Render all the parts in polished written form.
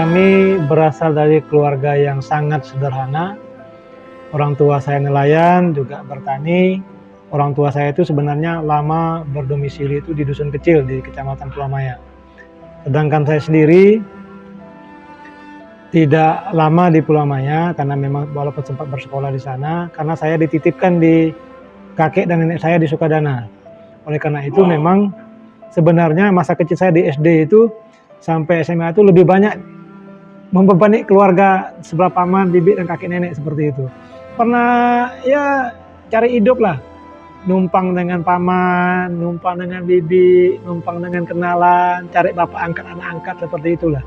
kami berasal dari keluarga yang sangat sederhana. Orang tua saya nelayan, juga bertani. Orang tua saya itu sebenarnya lama berdomisili itu di dusun kecil di Kecamatan Pulau Maya. Sedangkan saya sendiri tidak lama di Pulau Maya karena memang walaupun sempat bersekolah di sana, karena saya dititipkan di kakek dan nenek saya di Sukadana. Oleh karena itu memang sebenarnya masa kecil saya di SD itu sampai SMA itu lebih banyak membebani keluarga sebelah paman, bibi dan kakek nenek seperti itu. Pernah ya cari hidup lah, numpang dengan paman, numpang dengan bibi, numpang dengan kenalan, cari bapak angkat, anak angkat seperti itulah.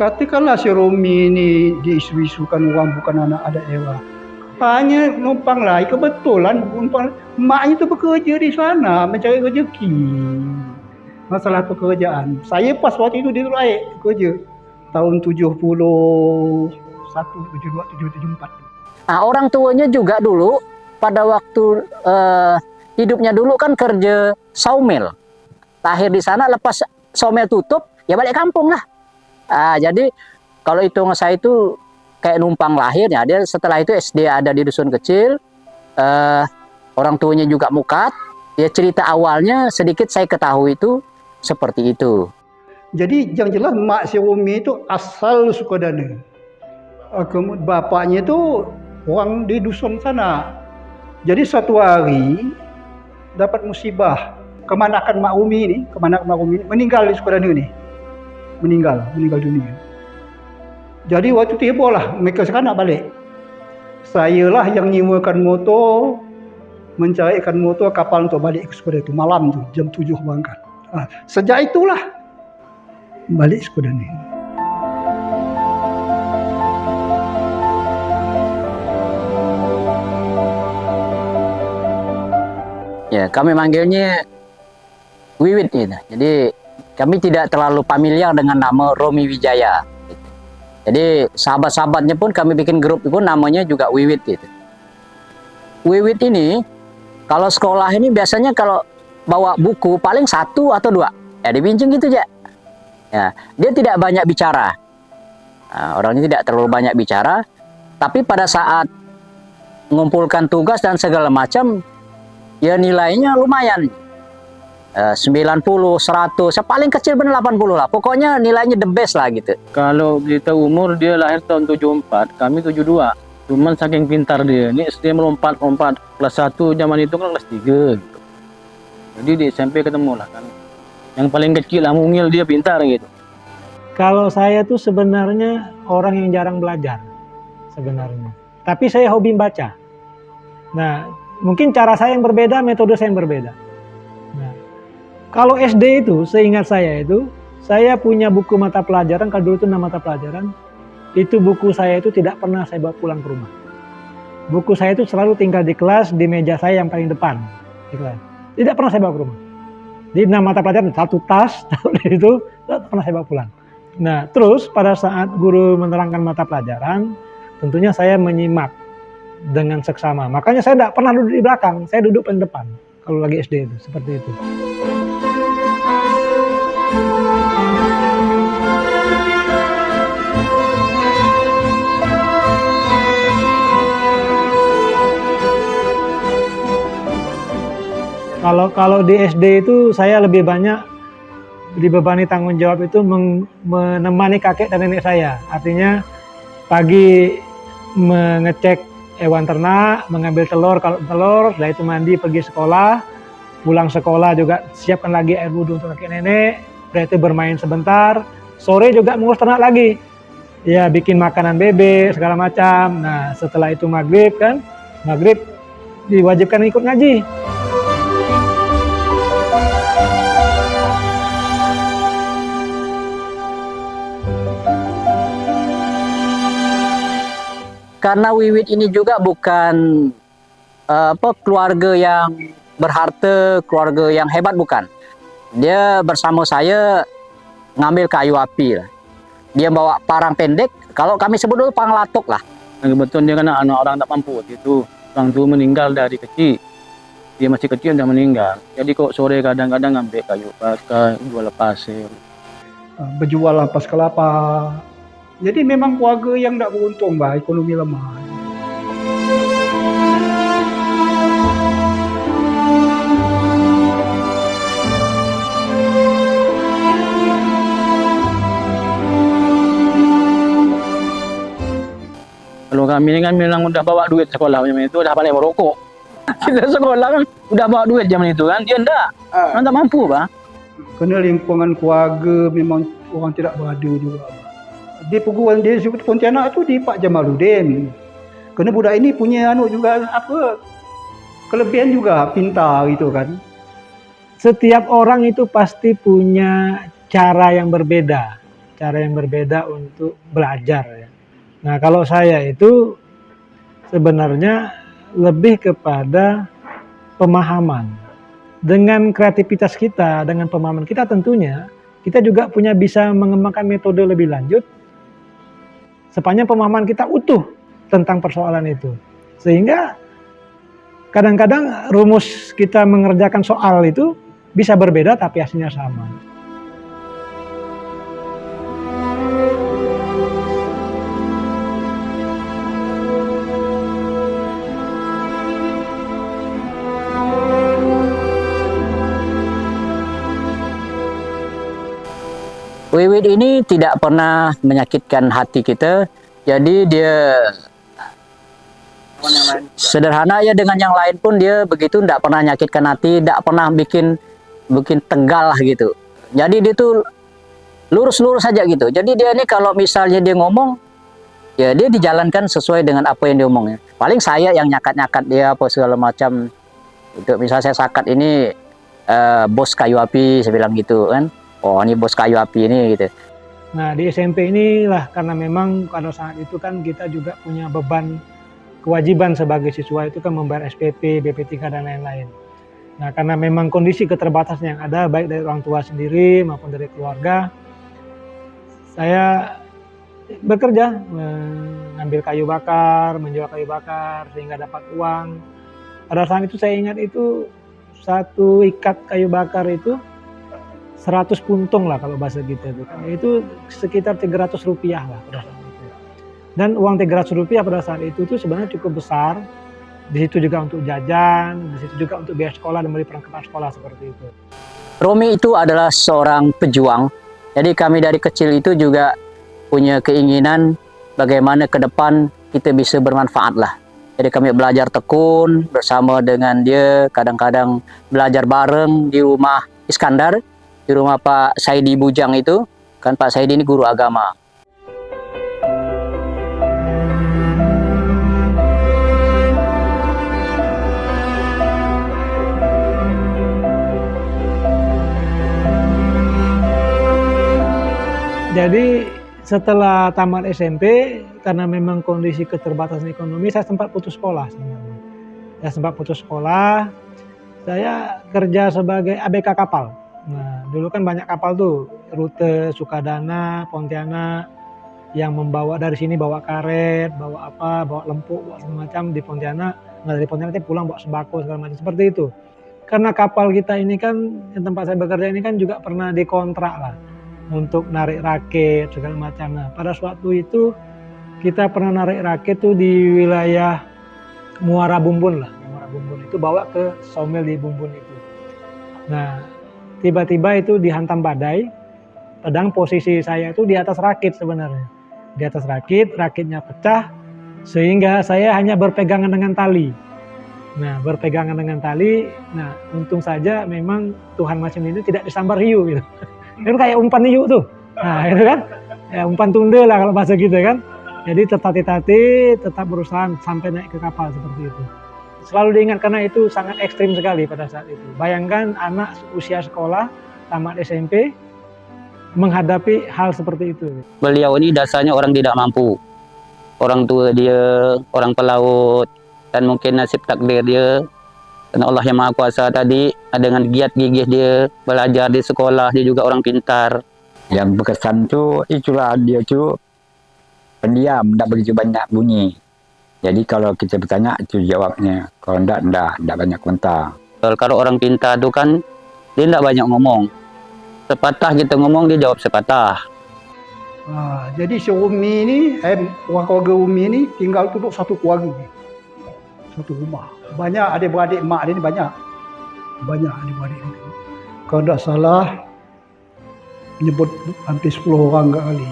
Katakanlah si Romi ini diisu-isukan uang bukan anak ada Ewa. Hanya numpang lah, kebetulan emaknya itu bekerja di sana, mencari rezeki. Masalah pekerjaan. Saya pas waktu itu di Tulaik bekerja. Tahun 71, 72, 74. Nah, orang tuanya juga dulu pada waktu hidupnya dulu kan kerja sawmill. Lahir di sana, lepas sawmill tutup, ya balik kampung lah. Jadi kalau hitung saya itu kayak numpang lahir ya. Dia setelah itu SD ada di dusun kecil. Orang tuanya juga mukat. Ya cerita awalnya sedikit saya ketahui itu seperti itu. Jadi yang jelas mak si Romi itu asal Sukadana. Bapaknya itu orang di dusun sana. Jadi suatu hari dapat musibah. Kemanakan mak Romi ini, meninggal di Sukadana ini. Meninggal dunia. Jadi waktu itu hebohlah, mereka sekarang nak balik. Sayalah yang nyewakan motor, mencarikan motor kapal untuk balik ke Sukadana itu malam tu jam 7 berangkat. Sejak itulah balik Sukadana. Ya, kami manggilnya Wiwit gitu. Jadi kami tidak terlalu familiar dengan nama Romi Wijaya. Gitu. Jadi sahabat-sahabatnya pun kami bikin grup pun namanya juga Wiwit gitu. Wiwit ini kalau sekolah ini biasanya kalau bawa buku paling 1 atau 2. Ya dibincang gitu aja. Ya, dia tidak banyak bicara. Orangnya tidak terlalu banyak bicara. Tapi pada saat mengumpulkan tugas dan segala macam, ya nilainya lumayan. 90, 100, paling kecil benar 80 lah. Pokoknya nilainya the best lah gitu. Kalau kita umur, dia lahir tahun 74, kami 72. Cuman saking pintar dia, ini SD melompat kelas 1 zaman itu kan kelas 3 gitu. Jadi di SMP ketemu lah kan. Yang paling kecil lah, mungil dia pintar gitu. Kalau saya tuh sebenarnya orang yang jarang belajar sebenarnya. Tapi saya hobi baca. Nah, mungkin cara saya yang berbeda, metode saya yang berbeda. Nah, kalau SD itu, seingat saya itu, saya punya buku mata pelajaran, kalau dulu itu 6 mata pelajaran, itu buku saya itu tidak pernah saya bawa pulang ke rumah. Buku saya itu selalu tinggal di kelas, di meja saya yang paling depan. Di kelas. Tidak pernah saya bawa ke rumah. Di 6 mata pelajaran, 1 tas, itu tidak pernah saya bawa pulang. Nah, terus pada saat guru menerangkan mata pelajaran, tentunya saya menyimak dengan seksama. Makanya saya tidak pernah duduk di belakang, saya duduk paling depan. Kalau lagi SD itu, seperti itu. Kalau di SD itu saya lebih banyak dibebani tanggung jawab itu menemani kakek dan nenek saya. Artinya pagi mengecek hewan ternak, mengambil telur kalau telur, setelah itu mandi pergi sekolah, pulang sekolah juga siapkan lagi air wudhu untuk kakek nenek, setelah itu bermain sebentar, sore juga mengurus ternak lagi. Ya bikin makanan bebek segala macam. Nah setelah itu maghrib diwajibkan ikut ngaji. Karena Wiwit ini juga bukan keluarga yang berharta, keluarga yang hebat, bukan. Dia bersama saya ngambil kayu api lah. Dia bawa parang pendek, kalau kami sebut dulu panglatok lah. Kebetulan dia kan anak orang tak mampu itu. Orang tua meninggal dari kecil. Dia masih kecil udah meninggal. Jadi kok sore kadang-kadang ngambil kayu bakar, jual pasir. Berjual ampas kelapa, Jadi memang keluarga yang tak beruntung bah, ekonomi lemah. Kalau kami ni kan memang udah bawa duit sekolah zaman itu, udah pandai merokok. Kita sekolah kan udah bawa duit zaman itu kan, dia enggak. Orang tak mampu, Pak. Kena lingkungan keluarga memang orang tidak berada juga. Di perguruan dia di Pontianak tu di Pak Jamaluddin. Kena budak ini punya juga apa kelebihan juga, pintar gitu kan. Setiap orang itu pasti punya cara yang berbeda untuk belajar ya. Nah, kalau saya itu sebenarnya lebih kepada pemahaman. Dengan kreativitas kita, dengan pemahaman kita tentunya, kita juga bisa mengembangkan metode lebih lanjut sepanjang pemahaman kita utuh tentang persoalan itu. Sehingga kadang-kadang rumus kita mengerjakan soal itu bisa berbeda tapi hasilnya sama. Wiwit ini tidak pernah menyakitkan hati kita, jadi dia sederhana ya, dengan yang lain pun dia begitu, tidak pernah menyakitkan hati, tidak pernah bikin tegal lah gitu. Jadi dia tuh lurus-lurus saja gitu. Jadi dia ini kalau misalnya dia ngomong, ya dia dijalankan sesuai dengan apa yang dia omongnya. Paling saya yang nyakat-nyakat dia apa segala macam. Untuk misalnya saya sakat ini bos kayu api, saya bilang gitu kan. Oh ini bos kayu api ini gitu. Nah di SMP inilah karena memang pada saat itu kan kita juga punya beban kewajiban sebagai siswa itu kan membayar SPP, BP3 dan lain-lain. Nah karena memang kondisi keterbatasan yang ada baik dari orang tua sendiri maupun dari keluarga, saya bekerja mengambil kayu bakar, menjual kayu bakar sehingga dapat uang. Pada saat itu saya ingat itu satu ikat kayu bakar itu 100 puntung lah kalau bahasa kita itu kan, itu sekitar 300 rupiah lah pada saat itu. Dan uang 300 rupiah pada saat itu tuh sebenarnya cukup besar. Di situ juga untuk jajan, di situ juga untuk biaya sekolah dan beli perlengkapan sekolah seperti itu. Romi itu adalah seorang pejuang. Jadi kami dari kecil itu juga punya keinginan bagaimana ke depan kita bisa bermanfaat lah. Jadi kami belajar tekun bersama dengan dia, kadang-kadang belajar bareng di rumah Iskandar, di rumah Pak Saidi Bujang itu, kan Pak Saidi ini guru agama. Jadi setelah tamat SMP, karena memang kondisi keterbatasan ekonomi, saya sempat putus sekolah sebenarnya. Saya sempat putus sekolah, saya kerja sebagai ABK kapal. Nah, dulu kan banyak kapal tuh, rute Sukadana, Pontianak, yang membawa dari sini bawa karet, bawa apa, bawa lempuk, bawa segala macam di Pontianak. Nah, dari Pontianak nanti pulang bawa sembako segala macam seperti itu. Karena kapal kita ini kan, yang tempat saya bekerja ini kan juga pernah dikontrak lah untuk narik rakit segala macam. Nah, pada suatu itu kita pernah narik rakit tuh di wilayah Muara Bumbun lah. Muara Bumbun itu bawa ke sawmill di Bumbun itu. Nah, tiba-tiba itu dihantam badai, sedang posisi saya itu di atas rakit sebenarnya. Di atas rakit, rakitnya pecah, sehingga saya hanya berpegangan dengan tali. Nah, berpegangan dengan tali, nah untung saja memang Tuhan macam ini tidak disambar hiu gitu. Itu kayak umpan hiu tuh. Nah, itu kan, ya, umpan tunda lah kalau bahasa gitu kan. Jadi tertati-tati, tetap berusaha sampai naik ke kapal seperti itu. Selalu diingat karena itu sangat ekstrim sekali pada saat itu. Bayangkan anak usia sekolah, tamat SMP, menghadapi hal seperti itu. Beliau ini dasarnya orang tidak mampu. Orang tua dia, orang pelaut, dan mungkin nasib takdir dia. Karena Allah yang Maha Kuasa tadi, dengan giat gigih dia, belajar di sekolah, dia juga orang pintar. Yang berkesan tuh, itulah dia tuh pendiam, tidak begitu banyak bunyi. Jadi kalau kita bertanya itu jawabnya, kalau enggak banyak komentar. Kalau orang pintar itu kan dia tidak banyak ngomong. Sepatah kita ngomong dia jawab sepatah. Jadi si Umi ini, orang keluarga Umi ini tinggal duduk satu keluarga, satu rumah. Banyak adik-beradik mak dia ni banyak adik-beradik dia. Kalau tak salah, menyebut hampir 10 orang kali.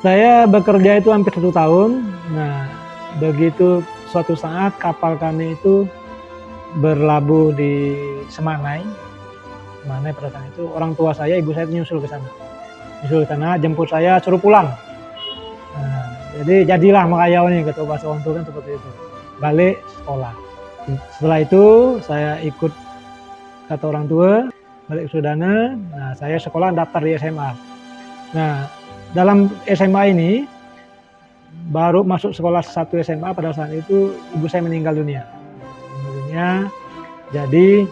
Saya bekerja itu hampir 1 tahun. Nah, begitu suatu saat kapal kami itu berlabuh di Semanai. Semanai pada saat itu orang tua saya, ibu saya nyusul ke sana. Jemput saya, suruh pulang. Nah, jadi jadilah Makayau nih, kata bahasa orang tua kan seperti itu. Balik sekolah. Setelah itu saya ikut kata orang tua, balik ke Sudana. Nah, saya sekolah daftar di SMA. Nah, dalam SMA ini baru masuk sekolah 1 SMA pada saat itu ibu saya meninggal dunia. Jadi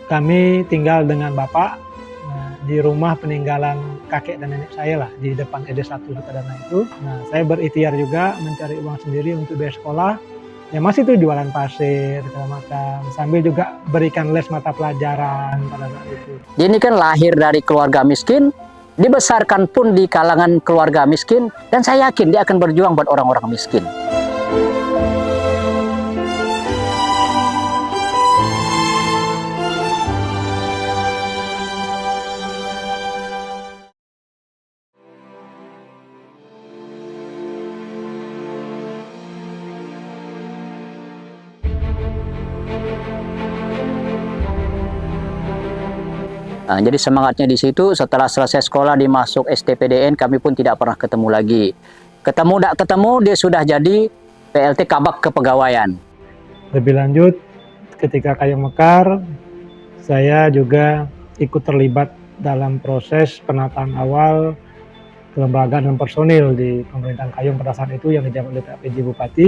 kami tinggal dengan bapak di rumah peninggalan kakek dan nenek saya lah di depan SD 1 Sukadana itu. Nah, saya berikhtiar juga mencari uang sendiri untuk biaya sekolah. Ya masih tuh jualan pasir segala macam, sambil juga berikan les mata pelajaran pada saat itu. Dia ini kan lahir dari keluarga miskin, dibesarkan pun di kalangan keluarga miskin, dan saya yakin dia akan berjuang buat orang-orang miskin. Nah, jadi semangatnya di situ. Setelah selesai sekolah dimasuk STPDN, kami pun tidak pernah ketemu lagi. Ketemu tak ketemu, dia sudah jadi PLT Kabak Kepegawaian. Lebih lanjut, ketika Kayong Mekar, saya juga ikut terlibat dalam proses penataan awal kelembagaan dan personil di pemerintahan Kayong pada saat itu yang dijabat oleh Pak PJ Bupati.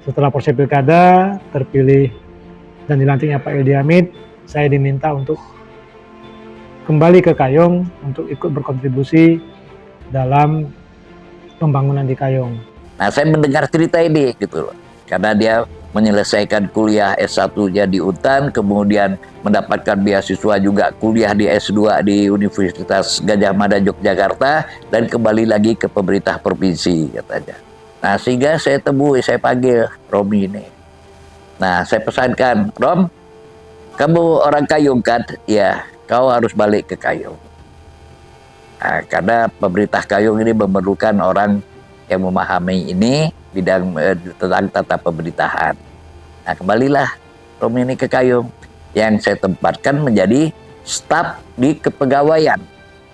Setelah proses pilkada, terpilih dan dilantiknya Pak Ildi Hamid, saya diminta untuk kembali ke Kayong untuk ikut berkontribusi dalam pembangunan di Kayong. Nah, saya mendengar cerita ini gitu loh. Karena dia menyelesaikan kuliah S1-nya di UTAN, kemudian mendapatkan beasiswa juga kuliah di S2 di Universitas Gadjah Mada Yogyakarta, dan kembali lagi ke pemerintah provinsi katanya. Nah, sehingga saya temui, saya panggil Romi ini. Nah, saya pesankan, Rom, kamu orang Kayong kan? Ya, kau harus balik ke Kayong. Nah, karena pemerintah Kayong ini memerlukan orang yang memahami ini bidang tentang tata pemerintahan. Nah, kembalilah Romi ini ke Kayong, yang saya tempatkan menjadi staf di kepegawaian.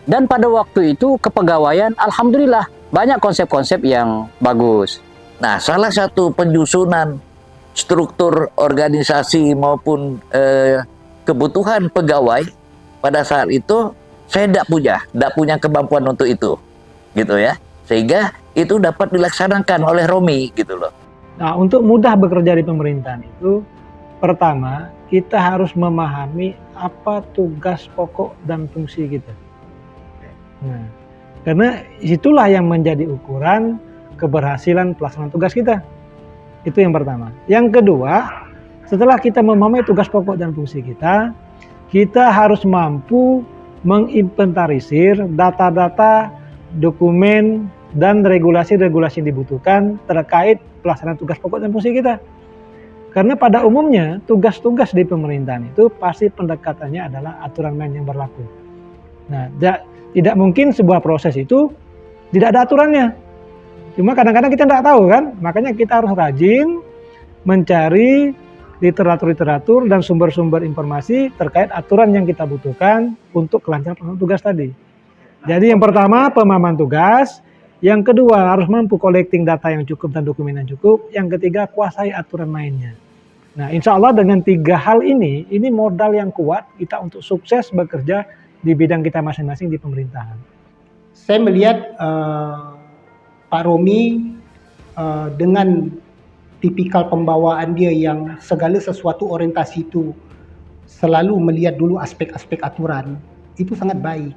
Dan pada waktu itu kepegawaian, alhamdulillah banyak konsep-konsep yang bagus. Nah, salah satu penyusunan struktur organisasi maupun kebutuhan pegawai pada saat itu saya tidak punya kemampuan untuk itu, gitu ya. Sehingga itu dapat dilaksanakan oleh Romi, gitu loh. Nah, untuk mudah bekerja di pemerintahan itu, pertama kita harus memahami apa tugas pokok dan fungsi kita. Nah, karena itulah yang menjadi ukuran keberhasilan pelaksanaan tugas kita. Itu yang pertama. Yang kedua, setelah kita memahami tugas pokok dan fungsi kita harus mampu menginventarisir data-data, dokumen, dan regulasi-regulasi yang dibutuhkan terkait pelaksanaan tugas pokok dan fungsi kita. Karena pada umumnya tugas-tugas di pemerintahan itu pasti pendekatannya adalah aturan main yang berlaku. Nah, tidak mungkin sebuah proses itu tidak ada aturannya. Cuma kadang-kadang kita tidak tahu kan, makanya kita harus rajin mencari literatur-literatur dan sumber-sumber informasi terkait aturan yang kita butuhkan untuk kelancaran pelaksanaan tugas tadi. Jadi yang pertama pemahaman tugas, yang kedua harus mampu collecting data yang cukup dan dokumen yang cukup, yang ketiga kuasai aturan mainnya. Nah, insya Allah dengan 3 hal ini modal yang kuat kita untuk sukses bekerja di bidang kita masing-masing di pemerintahan. Saya melihat Pak Romi dengan tipikal pembawaan dia yang segala sesuatu orientasi itu selalu melihat dulu aspek-aspek aturan, itu sangat baik.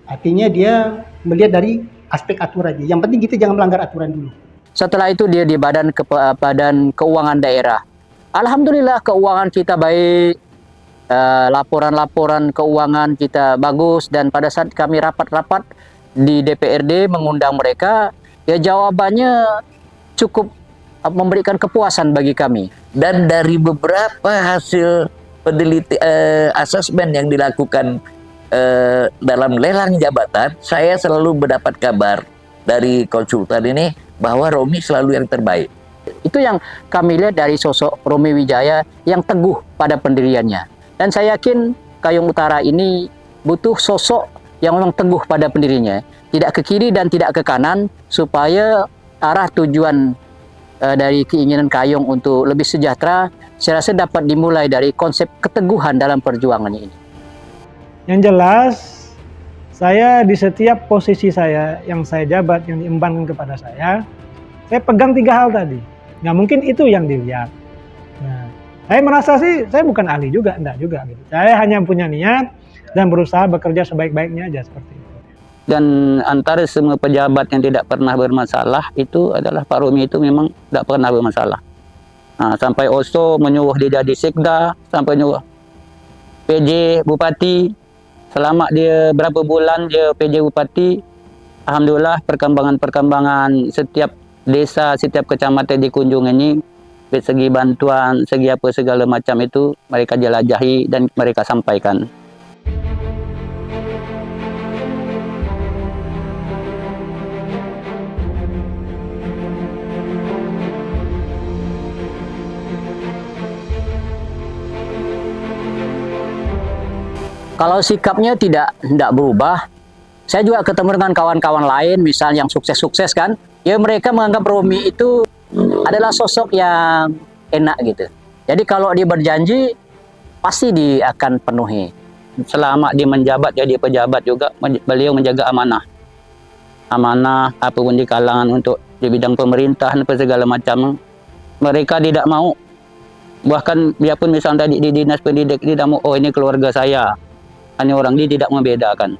Artinya dia melihat dari aspek aturannya. Yang penting kita jangan melanggar aturan dulu. Setelah itu dia di Badan Keuangan Daerah. Alhamdulillah keuangan kita baik. laporan-laporan keuangan kita bagus, dan pada saat kami rapat-rapat di DPRD mengundang mereka, ya jawabannya cukup memberikan kepuasan bagi kami. Dan dari beberapa hasil asesmen yang dilakukan dalam lelang jabatan, saya selalu mendapat kabar dari konsultan ini bahwa Romi selalu yang terbaik. Itu yang kami lihat dari sosok Romi Wijaya yang teguh pada pendiriannya. Dan saya yakin Kayong Utara ini butuh sosok yang memang teguh pada pendirinya, tidak ke kiri dan tidak ke kanan, supaya arah tujuan dari keinginan Kayong untuk lebih sejahtera, saya rasa dapat dimulai dari konsep keteguhan dalam perjuangannya ini. Yang jelas, saya di setiap posisi saya yang saya jabat, yang diembankan kepada saya pegang 3 hal tadi. Nggak mungkin itu yang dilihat. Nah, saya merasa sih, saya bukan ahli juga, enggak juga. Gitu. Saya hanya punya niat dan berusaha bekerja sebaik-baiknya aja seperti itu. Dan antara semua pejabat yang tidak pernah bermasalah itu adalah Pak Romi itu memang tidak pernah bermasalah. Nah, sampai Oso menyuruh dia jadi sekda, sampai nyuruh PJ Bupati. Selama dia berapa bulan dia PJ Bupati, alhamdulillah perkembangan setiap desa, setiap kecamatan dikunjungi, dari segi bantuan, segi apa segala macam itu mereka jelajahi dan mereka sampaikan. Kalau sikapnya tidak berubah, saya juga ketemu dengan kawan-kawan lain, misalnya yang sukses-sukses kan, ya mereka menganggap Romi itu adalah sosok yang enak gitu. Jadi kalau dia berjanji, pasti dia akan penuhi. Selama dia menjabat jadi pejabat juga, beliau menjaga amanah. Amanah apapun di kalangan untuk di bidang pemerintahan apa segala macam. Mereka tidak mau, bahkan biarpun misalnya tadi di dinas pendidik tidak mau, oh ini keluarga saya. Hanya orang dia tidak membedakan.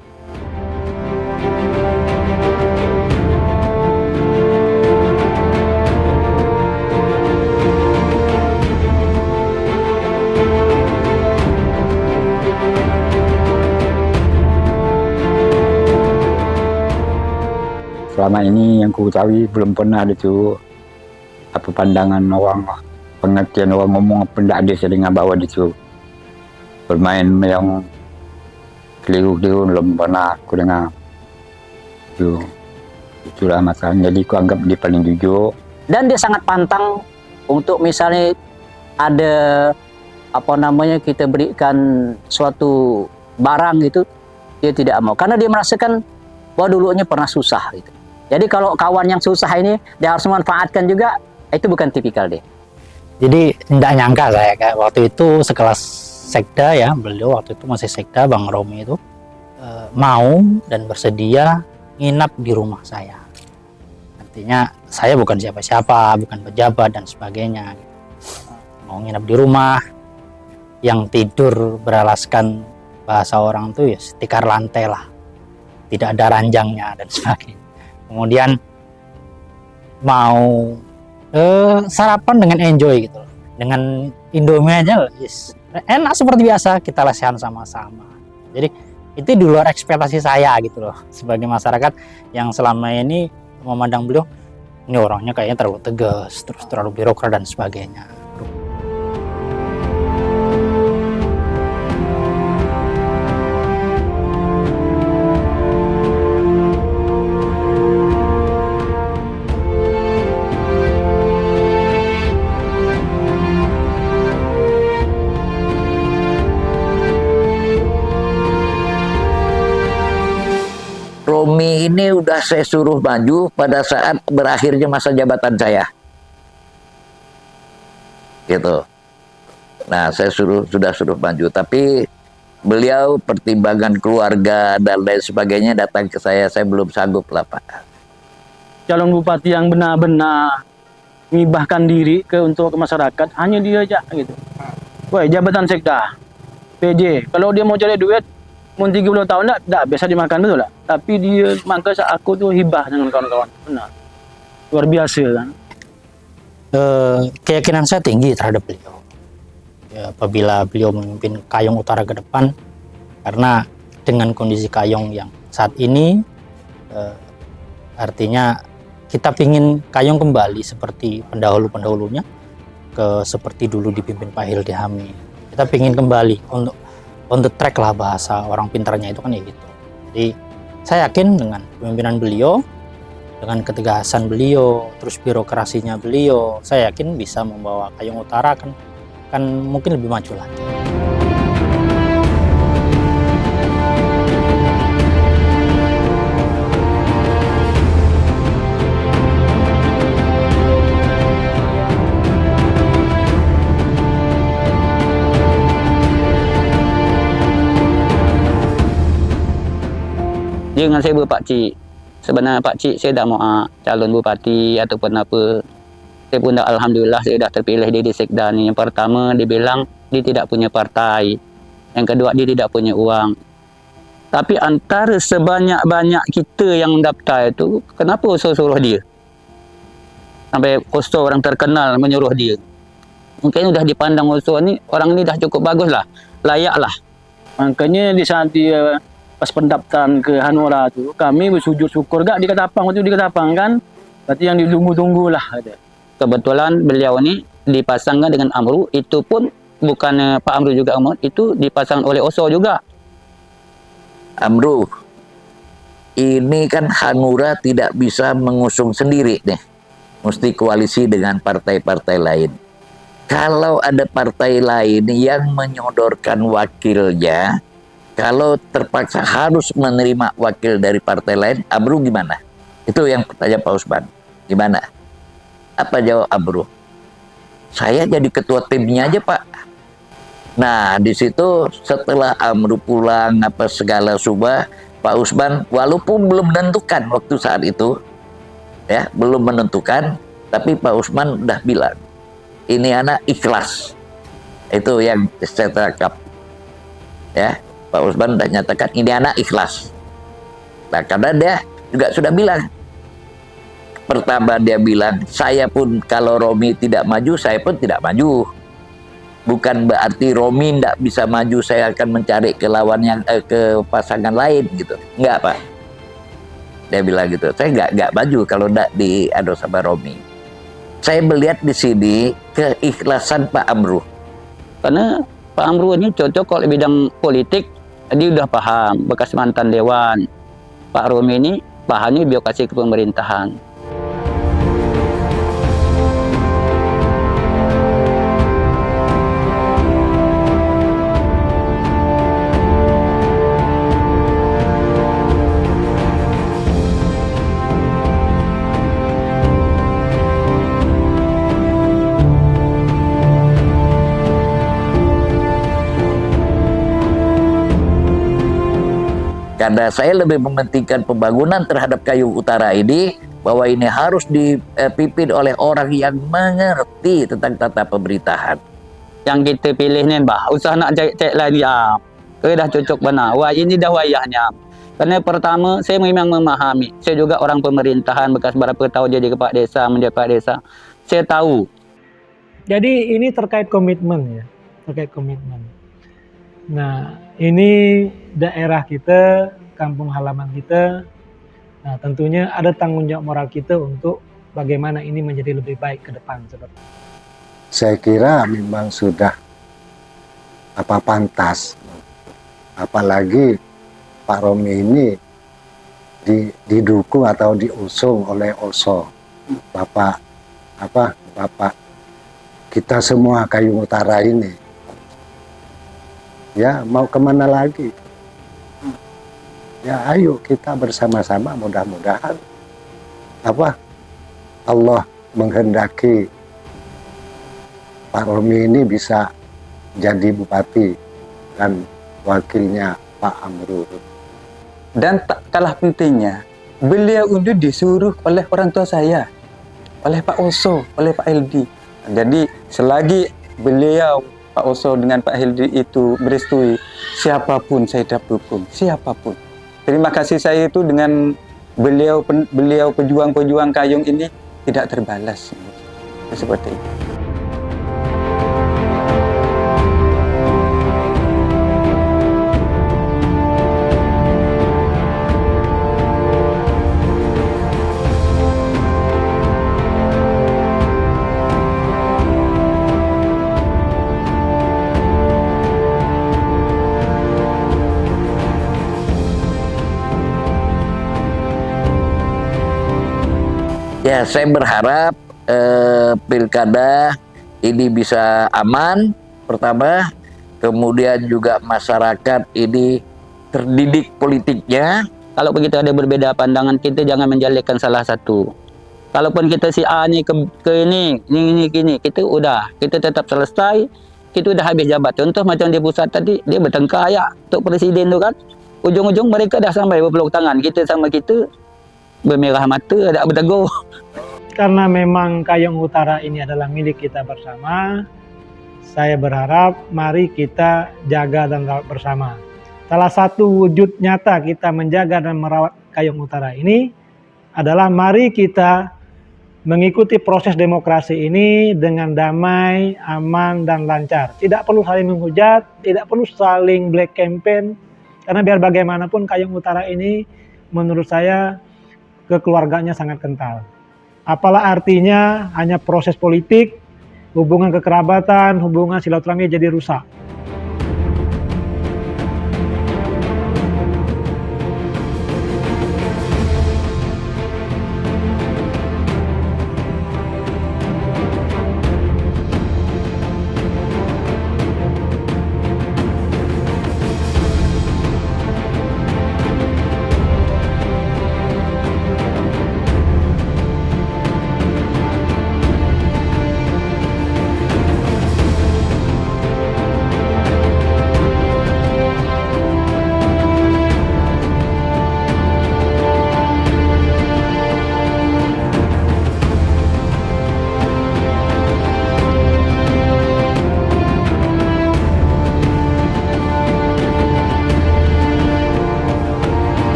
Selama ini yang ku ketahui belum pernah ada tu apa pandangan orang, pengertian orang ngomong apa tidak ada saya dengar bahawa itu bermain yang keliru-keliru belum pernah aku dengar. Itulah masalahnya. Jadi aku anggap dia paling jujur. Dan dia sangat pantang untuk misalnya ada apa namanya kita berikan suatu barang gitu, dia tidak mau. Karena dia merasakan bahwa dulunya pernah susah gitu. Jadi kalau kawan yang susah ini dia harus memanfaatkan juga, itu bukan tipikal dia. Jadi tidak nyangka saya kayak waktu itu sekelas sekda ya, beliau waktu itu masih sekda, Bang Romi itu mau dan bersedia nginap di rumah saya. Artinya saya bukan siapa-siapa, bukan pejabat dan sebagainya. Mau nginap di rumah, yang tidur beralaskan bahasa orang tuh ya tikar lantai lah, tidak ada ranjangnya dan sebagainya. Kemudian mau sarapan dengan enjoy gitu, dengan Indomie aja, yes, enak seperti biasa, kita lesehan sama-sama. Jadi itu di luar ekspektasi saya gitu loh, sebagai masyarakat yang selama ini memandang beliau ini orangnya kayaknya terlalu tegas, terus terlalu birokrat dan sebagainya. Romi ini udah saya suruh maju pada saat berakhirnya masa jabatan saya. Gitu. Nah, saya sudah suruh maju, tapi beliau pertimbangan keluarga dan lain sebagainya datang ke saya belum sanggup lah Pak. Calon bupati yang benar-benar mengibahkan diri untuk masyarakat hanya dia aja gitu. Wah, jabatan sekda, PJ, kalau dia mau cari duit mau 30 tahun tak biasa dimakan, betul tak? Tapi dia maka aku tuh hibah dengan kawan-kawan, benar, luar biasa kan. Keyakinan saya tinggi terhadap beliau. ya, apabila beliau memimpin Kayong Utara ke depan, karena dengan kondisi Kayong yang saat ini artinya kita ingin Kayong kembali seperti pendahulu-pendahulunya, seperti dulu dipimpin Pak Hildi Hamid. Kita ingin kembali untuk on the track lah, bahasa orang pintarnya itu kan ya gitu. Jadi saya yakin dengan kepemimpinan beliau, dengan ketegasan beliau, terus birokrasinya beliau, saya yakin bisa membawa Kayong Utara kan mungkin lebih maju lagi. Dengan saya berpakcik, sebenarnya pakcik saya dah mau calon bupati ataupun apa. Saya pun dah alhamdulillah saya dah terpilih di Sekda ni. Yang pertama dia bilang dia tidak punya partai. Yang kedua dia tidak punya uang. Tapi antara sebanyak-banyak kita yang daftar itu, kenapa suruh dia? Sampai Oso orang terkenal menyuruh dia. Mungkin sudah dipandang Oso ni, orang ni dah cukup bagus lah, layak lah. Makanya di saat dia pas pendaftaran ke Hanura tu, kami bersujud syukur gak di Ketapang. Waktu di Ketapang kan, berarti yang ditunggu-tunggu lah. Kebetulan beliau ni dipasangkan dengan Amru, itu pun bukan Pak Amru juga, itu dipasang oleh Oso juga. Amru, ini kan Hanura tidak bisa mengusung sendiri nih, mesti koalisi dengan partai-partai lain. Kalau ada partai lain yang menyodorkan wakilnya, kalau terpaksa harus menerima wakil dari partai lain, Amru gimana? Itu yang tanya Pak Usman. Gimana? Apa jawab Amru? Saya jadi ketua timnya aja, Pak. Nah, di situ setelah Amru pulang apa segala subah, Pak Usman walaupun belum menentukan waktu saat itu, ya belum menentukan, tapi Pak Usman udah bilang, ini anak ikhlas. Itu yang saya tangkap. Ya. Pak Usman sudah nyatakan ini anak ikhlas. Nah, karena dia juga sudah bilang. Pertama dia bilang, saya pun kalau Romi tidak maju, saya pun tidak maju. Bukan berarti Romi tidak bisa maju, saya akan mencari ke lawan yang ke pasangan lain gitu. Enggak, Pak. Dia bilang gitu. Saya enggak maju kalau tidak diadu sama Romi. Saya melihat di sini keikhlasan Pak Amru. Karena Pak Amru ini cocok kalau bidang politik. Dia udah paham, bekas mantan dewan. Pak Romi ini pahamnya birokrasi kepemerintahan. Karena saya lebih mementingkan pembangunan terhadap Kayong Utara ini, bahwa ini harus dipimpin oleh orang yang mengerti tentang tata pemerintahan. Yang kita pilih ni, bah, usah nak cek lagi. Dah cocok benar. Wah, ini dah wayahnya. Karena pertama, saya memang memahami. Saya juga orang pemerintahan, bekas berapa tahun jadi kepala desa, menjadi kepala desa. Saya tahu. Jadi ini terkait komitmen ya, terkait komitmen. Nah, ini daerah kita, kampung halaman kita. Nah, tentunya ada tanggung jawab moral kita untuk bagaimana ini menjadi lebih baik ke depan. Saya kira memang sudah pantas. Apalagi Pak Romi ini didukung atau diusung oleh Oso. Bapak kita semua Kayong Utara ini. Ya, mau kemana lagi? Ya, ayo kita bersama-sama, mudah-mudahan Allah menghendaki Pak Romi ini bisa jadi bupati dan wakilnya Pak Amru. Dan tak kalah pentingnya, beliau itu disuruh oleh orang tua saya, oleh Pak Oso, oleh Pak Hildi. Jadi selagi beliau Pak Oso dengan Pak Hildi itu merestui, siapapun saya dapat dukung, siapapun. Terima kasih saya itu dengan beliau pejuang-pejuang Kayong ini tidak terbalas. Seperti itu. Ya, saya berharap pilkada ini bisa aman, pertama, kemudian juga masyarakat ini terdidik politiknya. Kalau begitu ada berbeda pandangan, kita jangan menjelekkan salah satu. Kalaupun kita si A ni ke ini, kita tetap selesai, kita udah habis jabat. Contoh macam di pusat tadi, dia bertengkar ya untuk presiden tu kan. Ujung-ujung mereka dah sampai berpeluk tangan. Kita sama kita bermerah mata, ada bertegur. Karena memang Kayong Utara ini adalah milik kita bersama, saya berharap mari kita jaga dan rawat bersama. Salah satu wujud nyata kita menjaga dan merawat Kayong Utara ini adalah mari kita mengikuti proses demokrasi ini dengan damai, aman, dan lancar. Tidak perlu saling menghujat, tidak perlu saling black campaign, karena biar bagaimanapun Kayong Utara ini menurut saya kekeluarganya sangat kental. Apalah artinya hanya proses politik, hubungan kekerabatan, hubungan silaturahmi jadi rusak.